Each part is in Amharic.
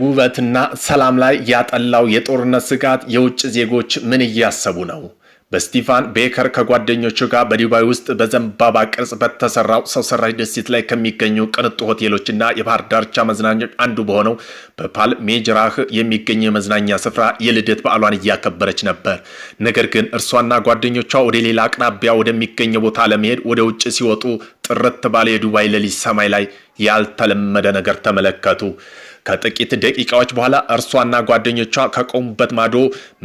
ውበትና ሰላም ላይ ያጠላው የጦርነት ስጋት የውጭ ዜጎች ምን እያሰቡ ነው? በስቲፋን ቤከር ከጓደኞቹ ጋር በዱባይ ውስጥ በዘንባባ ቅርጽ በተሰራው ሰው ሰራሽ ደሴት ላይ ከሚገኙ ቅንጡ ሆቴሎችና የባህር ዳርቻ መዝናኛዎች አንዱ በሆነው በፓልም ሜጅራህ የሚገኝ የመዝናኛ ስፍራ የልደት በዓሏን እያከበረች ነበር። ነገር ግን እርሷና ጓደኞቿ ወደ ሌላ አቅራቢያ ወደሚገኝ ቦታ ለመሄድ ወደ ውጭ ሲወጡ ጥርት ባለ የዱባይ ሌሊት ሰማይ ላይ ያልተለመደ ነገር ተመለከቱ። ከጥቂት ደቂቃዎች በኋላ እርሷና ጓደኞቿ ከቆሙበት ማዶ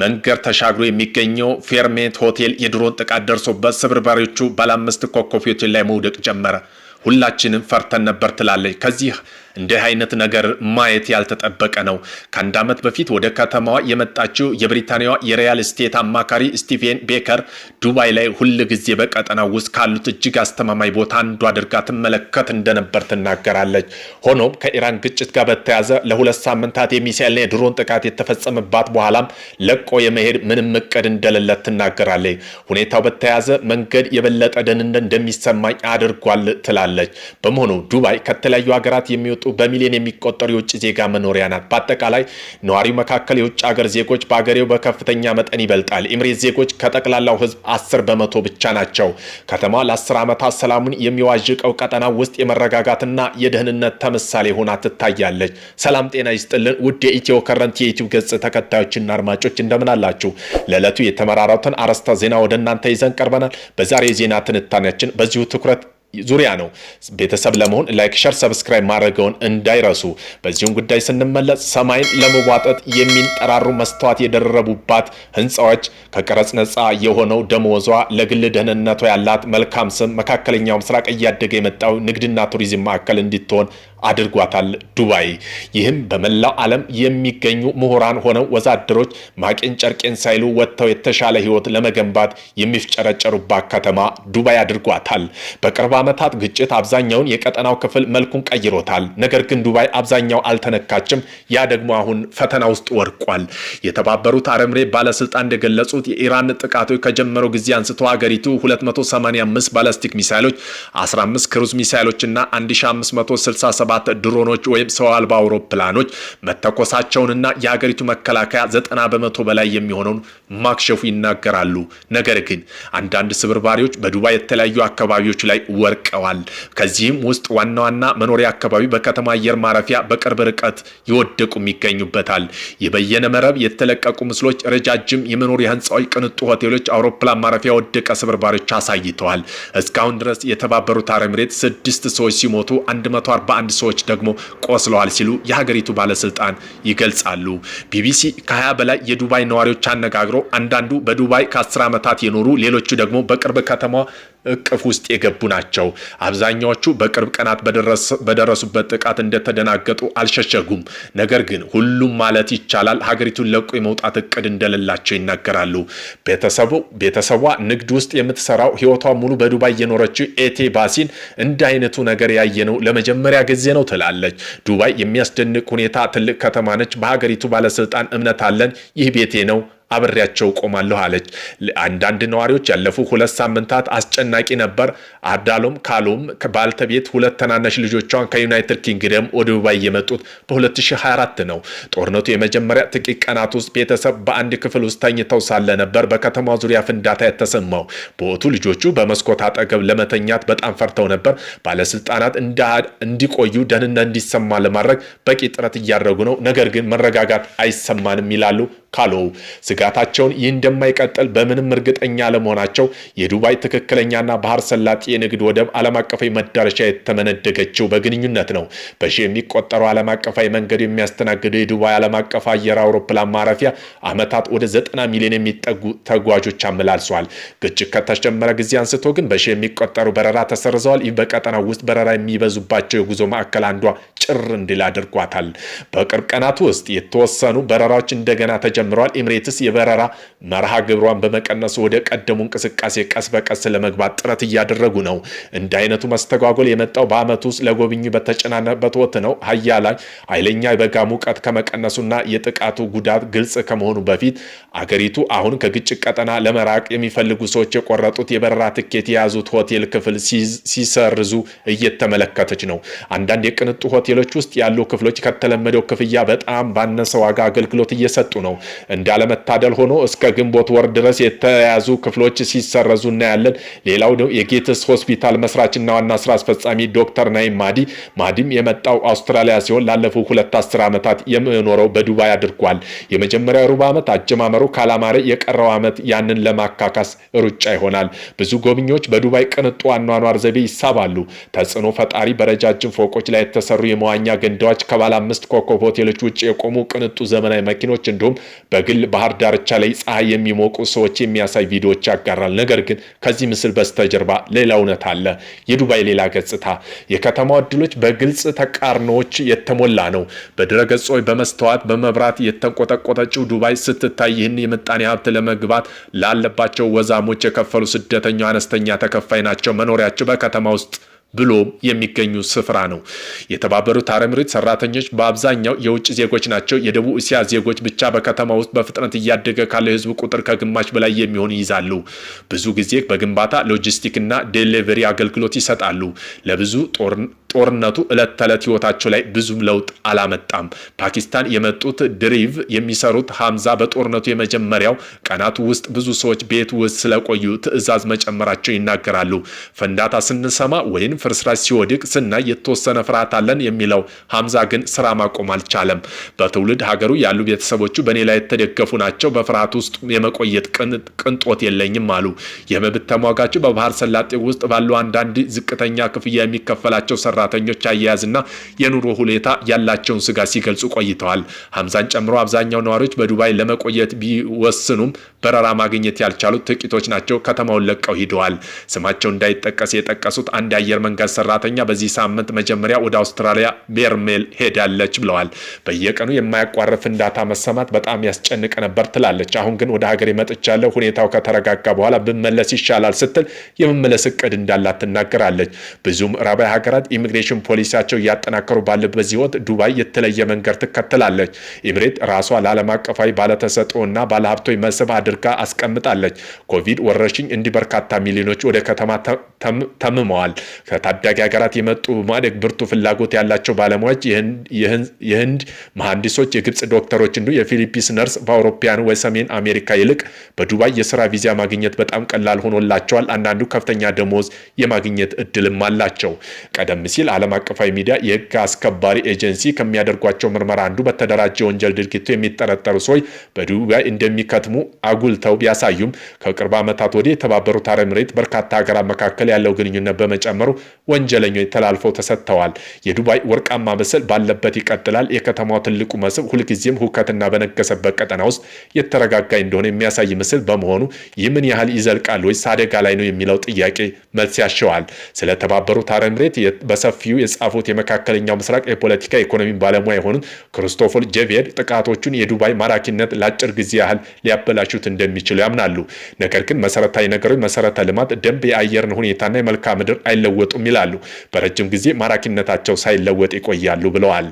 መንገድ ተሻግሮ የሚገኘው ፌርሜንት ሆቴል የድሮን ጥቃት ደርሶበት ስብርባሪዎቹ ባለ 5 ኮከብ ሆቴል ላይ መውደቅ ጀመረ። ሁላችንም ፈርተን ነበር ትላለች። ከዚህ እንዲህ አይነት ነገር ማየት ያልተጠበቀ ነው። ከአንድ ዓመት በፊት ወደ ከተማዋ የመጣችው የብሪታንያዋ የሪያል ስቴት አማካሪ ስቲቨን ቤከር ዱባይ ላይ ሁል ጊዜ በቀጠናው ውስጥ ካሉት እጅግ አስተማማኝ ቦታ አንዱ አድርጋ ትመለከት እንደነበር ትናገራለች። ሆኖም ከኢራን ግጭት ጋር በተያያዘ ለ2 ሳምንታት የሚሳኤልና የድሮን ጥቃት የተፈጸመባት በኋላም ለቆ የመሄድ ምንም እቅድ እንደሌለ ትናገራለች። ሁኔታው በተያያዘ መንገድ የበለጠ ደህንነት እንደሚሰማኝ አድርጓል ትላለች። በመሆኑ ዱባይ ከተለያዩ ሀገራት የሚወጡ በሚሊዮን የሚቆጠሩ የውጭ ዜጋ መኖሪያ ናት። በአጠቃላይ ነዋሪው መካከል የውጭ ሀገር ዜጎች በአገሬው በከፍተኛ መጠን ይበልጣል። ኤምሬት ዜጎች ከጠቅላላው ሕዝብ 10% ብቻ ናቸው። ከተማዋ ለ10 ዓመታት ሰላሙን የሚዋዥቀው ቀጠና ውስጥ የመረጋጋትና የደህንነት ተምሳሌ ሆና ትታያለች። ሰላም ጤና ይስጥልን ውድ የኢትዮ ከረንት የዩቲዩብ ገጽ ተከታዮችና አድማጮች እንደምን አላችሁ? ለዕለቱ የተመራረጡትን አርዕስተ ዜና ወደ እናንተ ይዘን ቀርበናል። በዛሬ የዜና ትንታኔያችን በዚሁ ትኩረት ዙሪያ ነው። ቤተሰብ ለመሆን ላይክ፣ ሼር፣ ሰብስክራይብ ማድረገውን እንዳይረሱ። በዚሁም ጉዳይ ስንመለስ ሰማይን ለመዋጠጥ የሚንጠራሩ መስተዋት የደረቡባት ህንፃዎች፣ ከቀረጽ ነፃ የሆነው ደሞዟ፣ ለግል ደህንነቷ ያላት መልካም ስም መካከለኛው ምስራቅ እያደገ የመጣው ንግድና ቱሪዝም ማዕከል እንድትሆን አድርጓታል ዱባይ። ይህም በመላው ዓለም የሚገኙ ምሁራን ሆነው ወዛደሮች ማቄን ጨርቄን ሳይሉ ወጥተው የተሻለ ህይወት ለመገንባት የሚፍጨረጨሩባት ከተማ ዱባይ አድርጓታል። በቅርብ ዓመታት ግጭት አብዛኛውን የቀጠናው ክፍል መልኩን ቀይሮታል። ነገር ግን ዱባይ አብዛኛው አልተነካችም። ያ ደግሞ አሁን ፈተና ውስጥ ወድቋል። የተባበሩት አረብ ኤሚሬት ባለስልጣን እንደገለጹት የኢራን ጥቃቶች ከጀመረው ጊዜ አንስቶ ሀገሪቱ 285 ባላስቲክ ሚሳይሎች፣ 15 ክሩዝ ሚሳይሎችና 1567 ድሮኖች ወይም ሰው አልባ አውሮፕላኖች መተኮሳቸውንና የሀገሪቱ መከላከያ 90% በላይ የሚሆነውን ማክሸፉ ይናገራሉ። ነገር ግን አንዳንድ ስብርባሪዎች በዱባይ የተለያዩ አካባቢዎች ላይ ወርቀዋል። ከዚህም ውስጥ ዋና ዋና መኖሪያ አካባቢ በከተማ አየር ማረፊያ በቅርብ ርቀት ይወደቁም ይገኙበታል። የበየነ መረብ የተለቀቁ ምስሎች ረጃጅም የመኖሪያ ህንፃዎች፣ ቅንጡ ሆቴሎች፣ አውሮፕላን ማረፊያ ወደቀ ስብርባሪዎች አሳይተዋል። እስካሁን ድረስ የተባበሩት አረብ ኤሚሬት 6 ሰዎች ሲሞቱ 141 ሰዎች ደግሞ ቆስለዋል ሲሉ የሀገሪቱ ባለስልጣን ይገልጻሉ። ቢቢሲ ከ20 በላይ የዱባይ ነዋሪዎች አነጋግሮ አንዳንዱ በዱባይ ከ10 ዓመታት የኖሩ ሌሎቹ ደግሞ በቅርብ ከተማ እቅፍ ውስጥ የገቡ ናቸው። አብዛኛዎቹ በቅርብ ቀናት በደረሱበት ጥቃት እንደተደናገጡ አልሸሸጉም። ነገር ግን ሁሉም ማለት ይቻላል ሀገሪቱን ለቆ የመውጣት እቅድ እንደሌላቸው ይናገራሉ። ቤተሰቧ ንግድ ውስጥ የምትሰራው ህይወቷ ሙሉ በዱባይ የኖረችው ኤቴ ባሲን እንደ አይነቱ ነገር ያየነው ለመጀመሪያ ጊዜ ነው ትላለች። ዱባይ የሚያስደንቅ ሁኔታ ትልቅ ከተማ ነች። በሀገሪቱ ባለስልጣን እምነት አለን። ይህ ቤቴ ነው፣ አብሬያቸው ቆማለሁ አለች። አንዳንድ ነዋሪዎች ያለፉ 2 ሳምንታት አስጨናቂ ነበር። አብዳሎም ካሎም ባልተቤት 2 ተናናሽ ልጆቿን ከዩናይትድ ኪንግደም ወደ ዱባይ የመጡት በ2024 ነው። ጦርነቱ የመጀመሪያ ጥቂት ቀናት ውስጥ ቤተሰብ በአንድ ክፍል ውስጥ ተኝተው ሳለ ነበር በከተማው ዙሪያ ፍንዳታ የተሰማው። በወቅቱ ልጆቹ በመስኮት አጠገብ ለመተኛት በጣም ፈርተው ነበር። ባለስልጣናት እንዲቆዩ ደህንነት እንዲሰማ ለማድረግ በቂ ጥረት እያደረጉ ነው። ነገር ግን መረጋጋት አይሰማንም ይላሉ ካሎው። ስጋታቸውን ይህ እንደማይቀጥል በምንም እርግጠኛ ለመሆናቸው የዱባይ ትክክለኛና ባህር ሰላጤ የንግድ ወደብ ዓለም አቀፋዊ መዳረሻ የተመነደገችው በግንኙነት ነው። በሺህ የሚቆጠሩ ዓለም አቀፋዊ መንገድ የሚያስተናግደው የዱባይ ዓለም አቀፍ አየር አውሮፕላን ማረፊያ ዓመታት ወደ 90 ሚሊዮን የሚጠጉ ተጓዦች አመላልሷል። ግጭት ከተጀመረ ጊዜ አንስቶ ግን በሺህ የሚቆጠሩ በረራ ተሰርዘዋል። ይህ በቀጠናው ውስጥ በረራ የሚበዙባቸው የጉዞ ማዕከል አንዷ ጭር እንዲል አድርጓታል። በቅርብ ቀናት ውስጥ የተወሰኑ በረራዎች እንደገና ተጀምረዋል። ኤምሬትስ የበረራ መርሃ ግብሯን በመቀነሱ ወደ ቀደሙ እንቅስቃሴ ቀስ በቀስ ለመግባት ጥረት እያደረጉ ነው። እንደ አይነቱ መስተጓጎል የመጣው በአመቱ ውስጥ ለጎብኚ በተጨናነበት ወቅት ነው። ኃይለኛ የበጋ ሙቀት ከመቀነሱና የጥቃቱ ጉዳት ግልጽ ከመሆኑ በፊት አገሪቱ አሁን ከግጭት ቀጠና ለመራቅ የሚፈልጉ ሰዎች የቆረጡት የበረራ ትኬት የያዙት ሆቴል ክፍል ሲሰርዙ እየተመለከተች ነው። አንዳንድ የቅንጡ ሆቴሎች ውስጥ ያሉ ክፍሎች ከተለመደው ክፍያ በጣም ባነሰ ዋጋ አገልግሎት እየሰጡ ነው። እንዳለመታደል ሆኖ እስከ ግንቦት ወር ድረስ የተያዙ ክፍሎች ሲሰረዙ እናያለን። ሌላው የጌትስ ሆስፒታል መስራችና ዋና ስራ አስፈጻሚ ዶክተር ናይም ማዲም የመጣው አውስትራሊያ ሲሆን ላለፉት 2 ዓመታት የሚኖረው በዱባይ አድርጓል። የመጀመሪያው ሩብ ዓመት አጀማመሩ ካላማረ የቀረው ዓመት ያንን ለማካካስ ሩጫ ይሆናል። ብዙ ጎብኚዎች በዱባይ ቅንጡ አኗኗር ዘይቤ ይሳባሉ። ተጽዕኖ ፈጣሪ በረጃጅም ፎቆች ላይ የተሰሩ የመዋኛ ገንዳዎች፣ ከባለ 5 ኮከብ ሆቴሎች ውጭ የቆሙ ቅንጡ ዘመናዊ መኪኖች እንዲሁም በግል ባህር ዳርቻ ላይ ፀሐይ የሚሞቁ ሰዎች የሚያሳይ ቪዲዮዎች ያጋራል። ነገር ግን ከዚህ ምስል በስተጀርባ ሌላ እውነት አለ። የዱባይ ሌላ ገጽታ። የከተማው ዕድሎች በግልጽ ተቃርኖዎች የተሞላ ነው። በድረገጾች በመስተዋት በመብራት የተንቆጠቆጠችው ዱባይ ስትታይ ይህን የምጣኔ ሀብት ለመግባት ላለባቸው ወዛሞች የከፈሉ ስደተኛው አነስተኛ ተከፋይ ናቸው። መኖሪያቸው በከተማ ውስጥ ብሎ የሚገኙ ስፍራ ነው። የተባበሩት አረብ ኤሚሬት ሰራተኞች በአብዛኛው የውጭ ዜጎች ናቸው። የደቡብ እስያ ዜጎች ብቻ በከተማ ውስጥ በፍጥነት እያደገ ካለው የህዝብ ቁጥር ከግማሽ በላይ የሚሆን ይይዛሉ። ብዙ ጊዜ በግንባታ ሎጂስቲክ እና ዴሊቨሪ አገልግሎት ይሰጣሉ። ለብዙ ጦርነቱ ዕለት ተዕለት ህይወታቸው ላይ ብዙም ለውጥ አላመጣም። ፓኪስታን የመጡት ድሪቭ የሚሰሩት ሐምዛ በጦርነቱ የመጀመሪያው ቀናቱ ውስጥ ብዙ ሰዎች ቤት ውስጥ ስለቆዩ ትዕዛዝ መጨመራቸው ይናገራሉ። ፈንዳታ ስንሰማ ወይም ፍርስራሽ ሲወድቅ ስናይ የተወሰነ ፍርሃት አለን የሚለው ሐምዛ ግን ስራ ማቆም አልቻለም። በትውልድ ሀገሩ ያሉ ቤተሰቦቹ በእኔ ላይ የተደገፉ ናቸው። በፍርሃት ውስጥ የመቆየት ቅንጦት የለኝም አሉ። የመብት ተሟጋቸው በባህር ሰላጤ ውስጥ ባሉ አንዳንድ ዝቅተኛ ክፍያ የሚከፈላቸው ሰራተኞች አያያዝና የኑሮ ሁኔታ ያላቸውን ስጋት ሲገልጹ ቆይተዋል። ሐምዛን ጨምሮ አብዛኛው ነዋሪዎች በዱባይ ለመቆየት ቢወስኑም በረራ ማግኘት ያልቻሉት ጥቂቶች ናቸው። ከተማውን ለቀው ሂደዋል። ስማቸው እንዳይጠቀስ የጠቀሱት አንድ የአየር መንገድ ሰራተኛ በዚህ ሳምንት መጀመሪያ ወደ አውስትራሊያ ቤርሜል ሄዳለች ብለዋል። በየቀኑ የማያቋርጥ ፍንዳታ መሰማት በጣም ያስጨንቅ ነበር ትላለች። አሁን ግን ወደ ሀገሬ መጥቻለሁ፣ ሁኔታው ከተረጋጋ በኋላ ብመለስ ይሻላል ስትል የመመለስ እቅድ እንዳላት ትናገራለች። ብዙ ምዕራባዊ ሀገራት ኢሚግሬሽን ፖሊሲያቸው እያጠናከሩ ባለበት በዚህ ወቅት ዱባይ የተለየ መንገድ ትከተላለች። ኤሚሬት ራሷ ለዓለም አቀፋዊ ባለተሰጥኦና ባለሀብቶች መስህብ አድርጋ አስቀምጣለች። ኮቪድ ወረርሽኝ እንዲህ በርካታ ሚሊዮኖች ወደ ከተማ ተምመዋል። ከታዳጊ ሀገራት የመጡ ማደግ ብርቱ ፍላጎት ያላቸው ባለሙያዎች፣ የህንድ መሐንዲሶች፣ የግብጽ ዶክተሮች እንዲሁ የፊሊፒንስ ነርስ በአውሮፓውያኑ ወይ ሰሜን አሜሪካ ይልቅ በዱባይ የስራ ቪዛ ማግኘት በጣም ቀላል ሆኖላቸዋል። አንዳንዱ ከፍተኛ ደሞዝ የማግኘት እድልም አላቸው። ቀደም ሲል ዓለም አቀፋዊ ሚዲያ የህግ አስከባሪ ኤጀንሲ ከሚያደርጓቸው ምርመራ አንዱ በተደራጀ ወንጀል ድርጊቱ የሚጠረጠሩ ሰዎች በዱባይ እንደሚከትሙ አጉልተው ቢያሳዩም ከቅርብ ዓመታት ወዲህ የተባበሩት አረብ ኤሚሬት በርካታ ሀገራት መካከል ያለው ግንኙነት በመጨመሩ ወንጀለኞች ተላልፈው ተሰጥተዋል። የዱባይ ወርቃማ ምስል ባለበት ይቀጥላል። የከተማው ትልቁ መስህብ ሁልጊዜም ሁከትና በነገሰበት ቀጠና ውስጥ የተረጋጋ እንደሆነ የሚያሳይ ምስል በመሆኑ ይህ ምን ያህል ይዘልቃል ወይስ አደጋ ላይ ነው የሚለው ጥያቄ መልስ ያሸዋል። ስለተባበሩት አረብ ኤሚሬት በሰፊው የጻፉት የመካከለኛው ምስራቅ የፖለቲካ ኢኮኖሚ ባለሙያ የሆኑት ክርስቶፈር ጄቬድ ጥቃቶቹን የዱባይ ማራኪነት ለአጭር ጊዜ ያህል ሊያበላሹት እንደሚችሉ ያምናሉ። ነገር ግን መሰረታዊ ነገሮች፣ መሰረተ ልማት፣ ደንብ፣ የአየርን ሁኔታና የመልክዓ ምድር አይለወጡም ይላሉ። በረጅም ጊዜ ማራኪነታቸው ሳይለወጥ ይቆያሉ ብለዋል።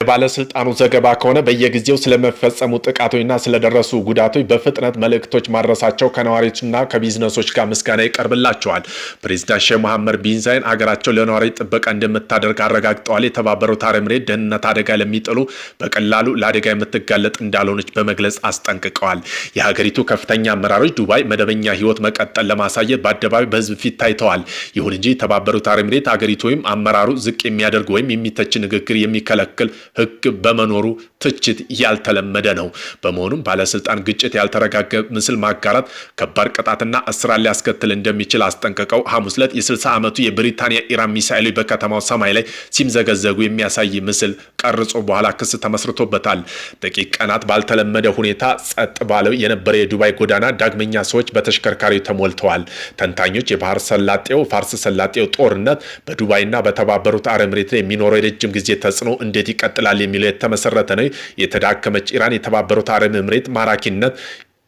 የባለስልጣኑ ዘገባ ከሆነ በየጊዜው ስለመፈጸሙ ጥቃቶችና ስለደረሱ ጉዳቶች በፍጥነት መልእክቶች ማድረሳቸው ከነዋሪዎችና ከቢዝነሶች ጋር ምስጋና ይቀርብላቸዋል። ፕሬዚዳንት ሼህ መሐመድ ቢን ዛይድ ሀገራቸው ለነዋሪ ጥበቃ እንደምታደርግ አረጋግጠዋል። የተባበሩት አረብ ኤሚሬት ደህንነት አደጋ ለሚጥሉ በቀላሉ ለአደጋ የምትጋለጥ እንዳልሆነች በመግለጽ አስጠንቅቀዋል። የሀገሪቱ ከፍተኛ አመራሮች ዱባይ መደበኛ ህይወት መቀጠል ለማሳየት በአደባባይ በህዝብ ፊት ታይተዋል። ይሁን እንጂ የተባበሩት አረብ ኤሚሬት ሀገሪቱ ወይም አመራሩ ዝቅ የሚያደርግ ወይም የሚተች ንግግር የሚከለክል ህግ በመኖሩ ትችት ያልተለመደ ነው። በመሆኑም ባለስልጣን ግጭት፣ ያልተረጋገ ምስል ማጋራት ከባድ ቅጣትና እስራት ሊያስከትል እንደሚችል አስጠንቅቀው ሐሙስ ዕለት የ60 ዓመቱ የብሪታንያ ኢራን ሚሳኤሎች በከተማው ሰማይ ላይ ሲምዘገዘጉ የሚያሳይ ምስል ቀርጾ በኋላ ክስ ተመስርቶበታል። ጥቂት ቀናት ባልተለመደ ሁኔታ ጸጥ ባለው የነበረ የዱባይ ጎዳና ዳግመኛ ሰዎች በተሽከርካሪ ተሞልተዋል። ተንታኞች የባህር ሰላጤው ፋርስ ሰላጤው ጦርነት በዱባይና በተባበሩት አረብ ኤሚሬት ላይ የሚኖረው የረጅም ጊዜ ተጽዕኖ እንዴት ይቀጥላል ይቀጥላል የሚለው የተመሰረተ ነው። የተዳከመች ኢራን የተባበሩት አረብ ኤምሬት ማራኪነት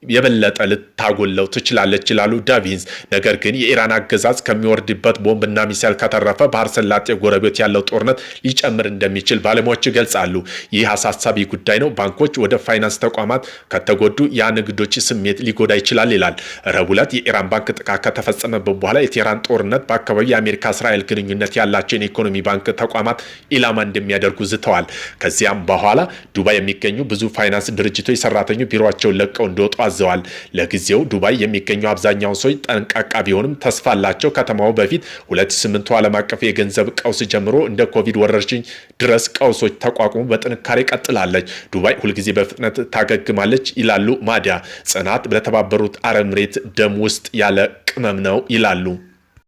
የበለጠ ልታጎለው ትችላለች ይላሉ ዳቪንስ። ነገር ግን የኢራን አገዛዝ ከሚወርድበት ቦምብና ሚሳይል ከተረፈ ባህር ሰላጤ ጎረቤት ያለው ጦርነት ሊጨምር እንደሚችል ባለሙያዎች ይገልጻሉ። ይህ አሳሳቢ ጉዳይ ነው። ባንኮች ወደ ፋይናንስ ተቋማት ከተጎዱ የንግዶች ስሜት ሊጎዳ ይችላል ይላል። ረቡዕ ዕለት የኢራን ባንክ ጥቃት ከተፈጸመበት በኋላ የቴህራን ጦርነት በአካባቢው የአሜሪካ እስራኤል ግንኙነት ያላቸውን የኢኮኖሚ ባንክ ተቋማት ኢላማ እንደሚያደርጉ ዝተዋል። ከዚያም በኋላ ዱባይ የሚገኙ ብዙ ፋይናንስ ድርጅቶች ሰራተኞች ቢሮቸውን ለቀው እንዲወጡ አዘዋል። ለጊዜው ዱባይ የሚገኙ አብዛኛውን ሰዎች ጠንቃቃ ቢሆንም ተስፋ አላቸው። ከተማው በፊት 2008 ዓለም አቀፍ የገንዘብ ቀውስ ጀምሮ እንደ ኮቪድ ወረርሽኝ ድረስ ቀውሶች ተቋቁሞ በጥንካሬ ቀጥላለች። ዱባይ ሁልጊዜ በፍጥነት ታገግማለች ይላሉ ማዲያ። ጽናት ለተባበሩት አረብ ኤምሬት ደም ውስጥ ያለ ቅመም ነው ይላሉ።